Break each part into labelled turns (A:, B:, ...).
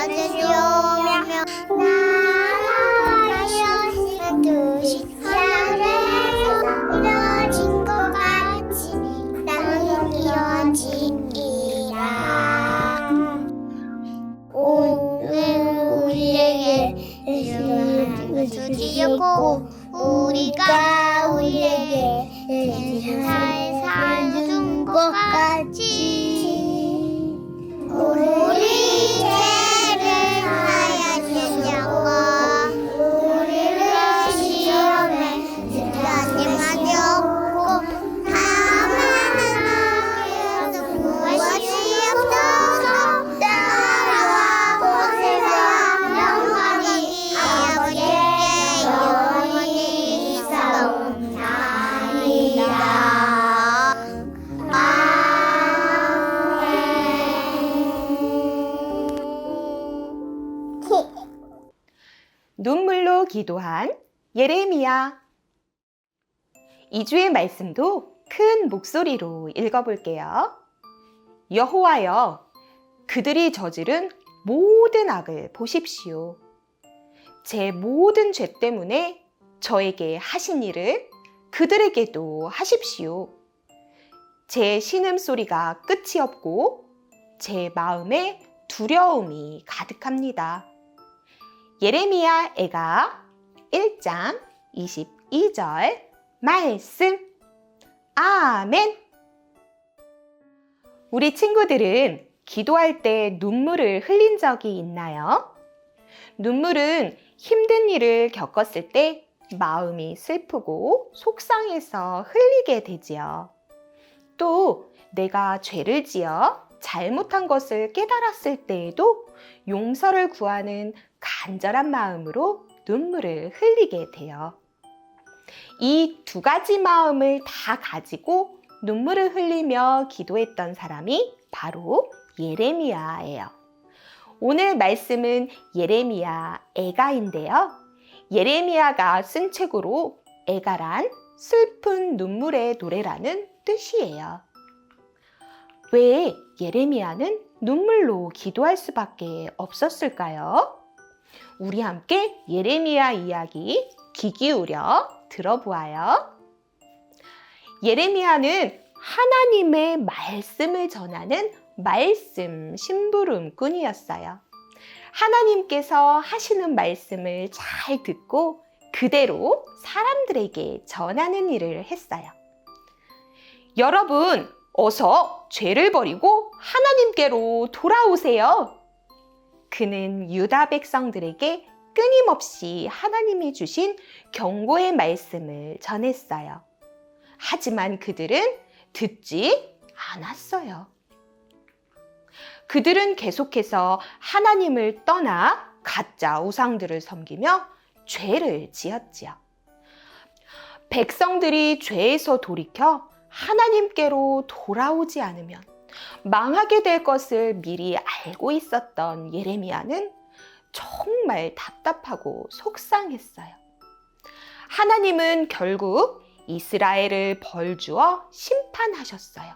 A: 찾으시오며 나라하여 뜻이 하늘에서 이뤄진 것 같이 땅은 이뤄지리라. 오늘 우리에게 세상을 주시옵고 우리가 우리에게 세상을 사준 것 같이 우리 죄를 하여 주시옵고 우리를 시험에 들게 하시옵고 다만 하나님께서 구하시옵소서. 나라와 권세와 영광이 아버지께 영원히 있사옵나이다.
B: 눈물로 기도한 예레미야. 2주의 말씀도 큰 목소리로 읽어볼게요. 여호와여, 그들이 저지른 모든 악을 보십시오. 제 모든 죄 때문에 저에게 하신 일을 그들에게도 하십시오. 제 신음소리가 끝이 없고 제 마음에 두려움이 가득합니다. 예레미야 애가 1장 22절 말씀. 아멘. 우리 친구들은 기도할 때 눈물을 흘린 적이 있나요? 눈물은 힘든 일을 겪었을 때 마음이 슬프고 속상해서 흘리게 되지요. 또 내가 죄를 지어 잘못한 것을 깨달았을 때에도 용서를 구하는 간절한 마음으로 눈물을 흘리게 돼요. 이 두 가지 마음을 다 가지고 눈물을 흘리며 기도했던 사람이 바로 예레미야예요. 오늘 말씀은 예레미야 애가인데요. 예레미야가 쓴 책으로 애가란 슬픈 눈물의 노래라는 뜻이에요. 왜 예레미야는 눈물로 기도할 수밖에 없었을까요? 우리 함께 예레미야 이야기 귀 기울여 들어보아요. 예레미야는 하나님의 말씀을 전하는 말씀 심부름꾼이었어요. 하나님께서 하시는 말씀을 잘 듣고 그대로 사람들에게 전하는 일을 했어요. 여러분, 어서 죄를 버리고 하나님께로 돌아오세요. 그는 유다 백성들에게 끊임없이 하나님이 주신 경고의 말씀을 전했어요. 하지만 그들은 듣지 않았어요. 그들은 계속해서 하나님을 떠나 가짜 우상들을 섬기며 죄를 지었지요. 백성들이 죄에서 돌이켜 하나님께로 돌아오지 않으면 망하게 될 것을 미리 알고 있었던 예레미야는 정말 답답하고 속상했어요. 하나님은 결국 이스라엘을 벌주어 심판하셨어요.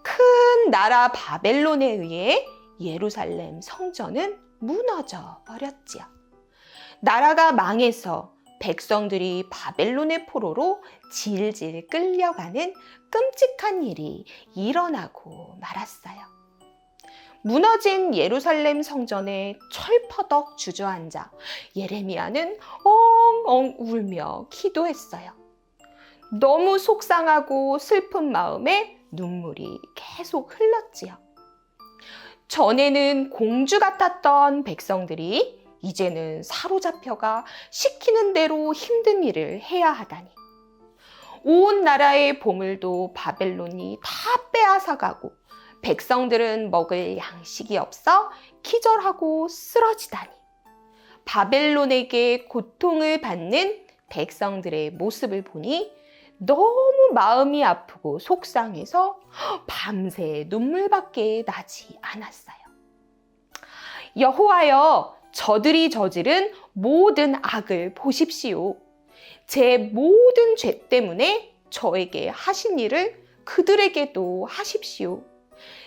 B: 큰 나라 바벨론에 의해 예루살렘 성전은 무너져 버렸지요. 나라가 망해서 백성들이 바벨론의 포로로 질질 끌려가는 끔찍한 일이 일어나고 말았어요. 무너진 예루살렘 성전에 철퍼덕 주저앉아 예레미야는 엉엉 울며 기도했어요. 너무 속상하고 슬픈 마음에 눈물이 계속 흘렀지요. 전에는 공주 같았던 백성들이 이제는 사로잡혀가 시키는 대로 힘든 일을 해야 하다니. 온 나라의 보물도 바벨론이 다 빼앗아가고 백성들은 먹을 양식이 없어 기절하고 쓰러지다니. 바벨론에게 고통을 받는 백성들의 모습을 보니 너무 마음이 아프고 속상해서 밤새 눈물밖에 나지 않았어요. 여호와여, 저들이 저지른 모든 악을 보십시오. 제 모든 죄 때문에 저에게 하신 일을 그들에게도 하십시오.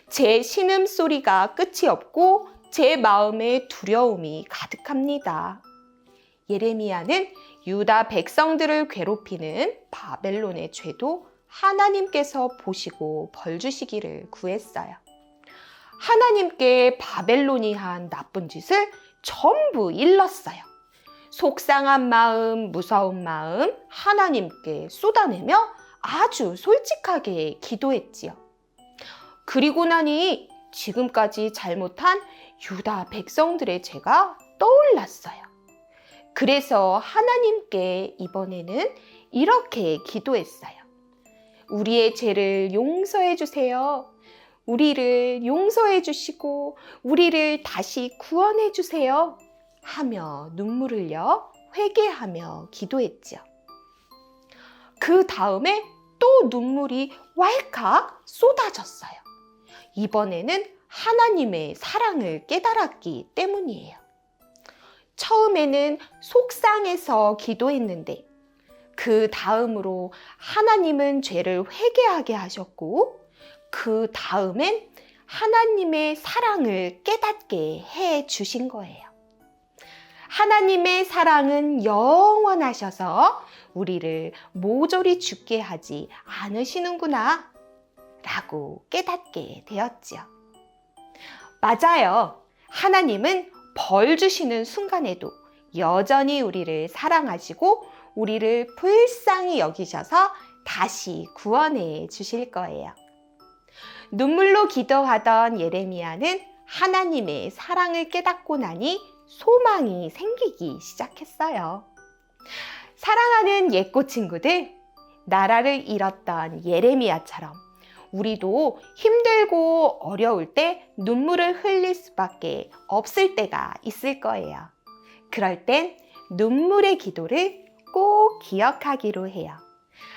B: 제 신음소리가 끝이 없고 제 마음에 두려움이 가득합니다. 예레미야는 유다 백성들을 괴롭히는 바벨론의 죄도 하나님께서 보시고 벌 주시기를 구했어요. 하나님께 바벨론이 한 나쁜 짓을 전부 일렀어요. 속상한 마음, 무서운 마음 하나님께 쏟아내며 아주 솔직하게 기도했지요. 그리고 나니 지금까지 잘못한 유다 백성들의 죄가 떠올랐어요. 그래서 하나님께 이번에는 이렇게 기도했어요. 우리의 죄를 용서해 주세요. 우리를 용서해 주시고 우리를 다시 구원해 주세요. 하며 눈물을 흘려 회개하며 기도했죠. 그 다음에 또 눈물이 왈칵 쏟아졌어요. 이번에는 하나님의 사랑을 깨달았기 때문이에요. 처음에는 속상해서 기도했는데 그 다음으로 하나님은 죄를 회개하게 하셨고 그 다음엔 하나님의 사랑을 깨닫게 해 주신 거예요. 하나님의 사랑은 영원하셔서 우리를 모조리 죽게 하지 않으시는구나 라고 깨닫게 되었지요. 맞아요. 하나님은 벌 주시는 순간에도 여전히 우리를 사랑하시고 우리를 불쌍히 여기셔서 다시 구원해 주실 거예요. 눈물로 기도하던 예레미야는 하나님의 사랑을 깨닫고 나니 소망이 생기기 시작했어요. 사랑하는 예꼬 친구들, 나라를 잃었던 예레미야처럼 우리도 힘들고 어려울 때 눈물을 흘릴 수밖에 없을 때가 있을 거예요. 그럴 땐 눈물의 기도를 꼭 기억하기로 해요.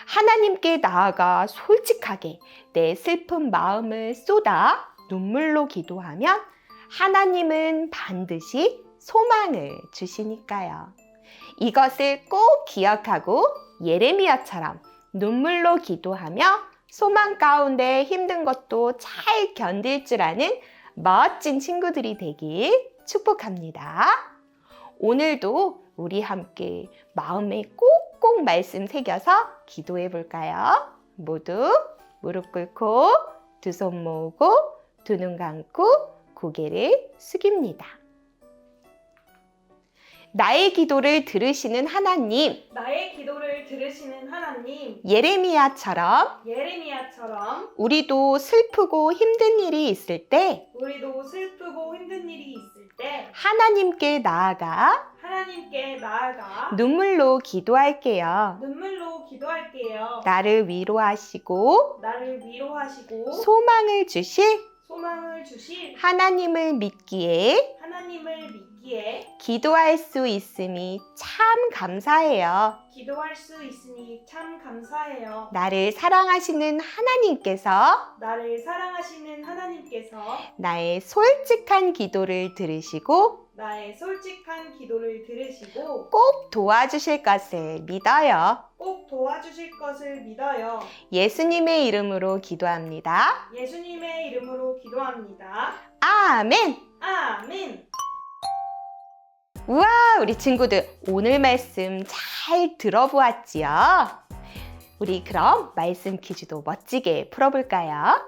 B: 하나님께 나아가 솔직하게 내 슬픈 마음을 쏟아 눈물로 기도하면 하나님은 반드시 소망을 주시니까요. 이것을 꼭 기억하고 예레미야처럼 눈물로 기도하며 소망 가운데 힘든 것도 잘 견딜 줄 아는 멋진 친구들이 되길 축복합니다. 오늘도 우리 함께 마음에 꼭꼭 말씀 새겨서 기도해 볼까요? 모두 무릎 꿇고 두 손 모으고 두 눈 감고 고개를 숙입니다. 나의 기도를 들으시는 하나님,
C: 나의 기도를 들으시는 하나님,
B: 예레미야처럼
C: 우리도
B: 슬프고 힘든 일이 있을 때
C: 우리도 슬프고 힘든 일이 있을 때
B: 하나님께 나아가
C: 하나님께 나아가
B: 눈물로 기도할게요.
C: 눈물로 기도할게요.
B: 나를 위로하시고
C: 나를 위로하시고
B: 소망을 주실
C: 소망을 주실
B: 하나님을 믿기에
C: 하나님을 믿기에
B: 기도할 수 있음이 참 감사해요.
C: 기도할 수 있으니 참 감사해요.
B: 나를 사랑하시는 하나님께서
C: 나를 사랑하시는 하나님께서
B: 나의 솔직한 기도를 들으시고
C: 나의 솔직한 기도를 들으시고
B: 꼭 도와주실 것을 믿어요.
C: 꼭 도와주실 것을 믿어요.
B: 예수님의 이름으로 기도합니다.
C: 예수님의 이름으로 기도합니다.
B: 아멘!
C: 아멘.
B: 우와, 우리 친구들 오늘 말씀 잘 들어보았지요? 우리 그럼 말씀 퀴즈도 멋지게 풀어볼까요?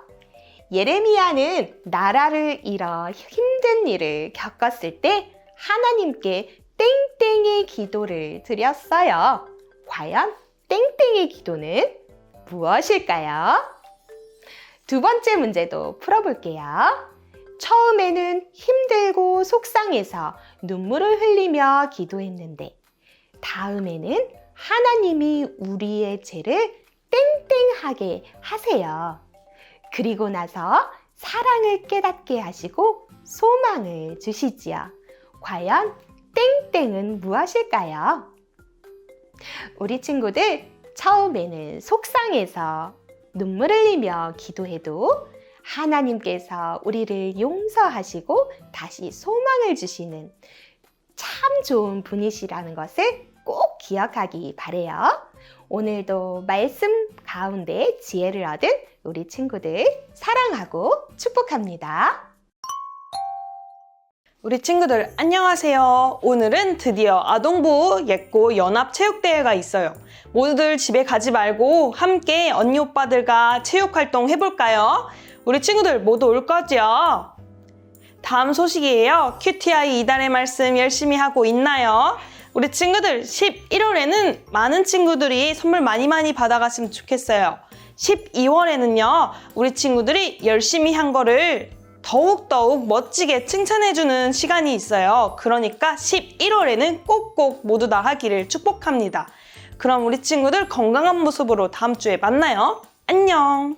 B: 예레미야는 나라를 잃어 힘든 일을 겪었을 때 하나님께 땡땡의 기도를 드렸어요. 과연 땡땡의 기도는 무엇일까요? 두 번째 문제도 풀어볼게요. 처음에는 힘들고 속상해서 눈물을 흘리며 기도했는데 다음에는 하나님이 우리의 죄를 땡땡하게 하세요. 그리고 나서 사랑을 깨닫게 하시고 소망을 주시지요. 과연 땡땡은 무엇일까요? 우리 친구들 처음에는 속상해서 눈물 흘리며 기도해도 하나님께서 우리를 용서하시고 다시 소망을 주시는 참 좋은 분이시라는 것을 꼭 기억하기 바래요. 오늘도 말씀 가운데 지혜를 얻은 우리 친구들 사랑하고 축복합니다.
D: 우리 친구들 안녕하세요. 오늘은 드디어 아동부 예고 연합체육대회가 있어요. 모두들 집에 가지 말고 함께 언니 오빠들과 체육활동 해볼까요? 우리 친구들 모두 올 거죠? 다음 소식이에요. QTI 이달의 말씀 열심히 하고 있나요? 우리 친구들 11월에는 많은 친구들이 선물 많이 받아갔으면 좋겠어요. 12월에는요, 우리 친구들이 열심히 한 거를 더욱 멋지게 칭찬해주는 시간이 있어요. 그러니까 11월에는 꼭꼭 모두 다 하기를 축복합니다. 그럼 우리 친구들 건강한 모습으로 다음 주에 만나요. 안녕!